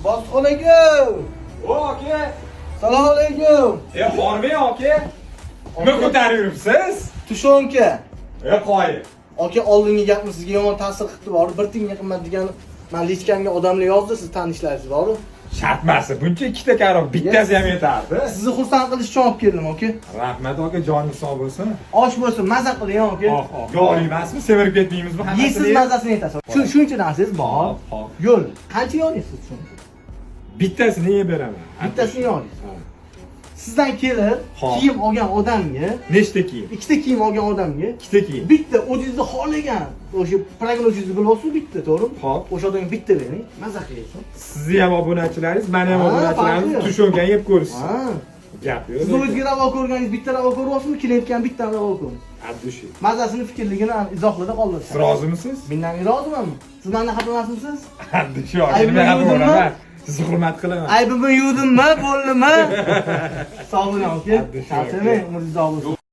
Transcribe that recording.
Bosqon aka. O aka. Salom alaykum. Xormay aka. Nima ko'taryapsiz? Tushonka. Qo'y. Aka oldingi gapni sizga yomon ta'sir qildi bor. Bir tiyinga qimmat degan men lichkamga odamlar yozdi, siz tanishlaringiz bor-ku. Shartmasi, buncha ikkita karom, bittasi ham yetardi. Sizni xursand qilish uchun olib keldim, aka. Rahmat aka, joningiz sog' bo'lsin. Osh bo'lsin, mazza qiling, aka. Yo'q emasmi? Semirib ketmaymizmi hammasini? Yeysiz, mazasini yetasiz. Shuncha narsangiz bor. Yo'l. Qancha yo'laysiz shuni? Bittasini yeb beraman. Bittasini yo'laysiz. Sizdan kelib, kiyim olgan odamga, nechta kiyim? ikkita kiyim olgan odamga, Ikkita kiyim. bitta o'zingizni xohlagan, o'sha prognozingizni bilasiz bitta, to'g'rimi? Xo'p. O'sha odamga bitta bering, mazza qilyapsiz. Sizni ham obunachilaringiz, meni ham Ha, obunachilarim farqi. tushungan yeb ko'rishsin. Ha. Gap yo'q. Siz o'zingizga ravo ko'rganingiz bitta ravo ko'ryapsizmi, klientga ham bitta ravo ko'ring. Abdushi. Mazasini, fikrligini izohlada qoldirsiz. Siz rozimisiz? Mendan rozimanmi? Siz mendan xafa emasmisiz? Abdushi, Aybimni men xafa yuvdimmi? bo'laman. Sizni hurmat qilaman. Aybimni yuvdimmi, bo'ldimi? Sog' bo'ling aka. Abdushi, Charchamang, umringiz uzoq bo'lsin.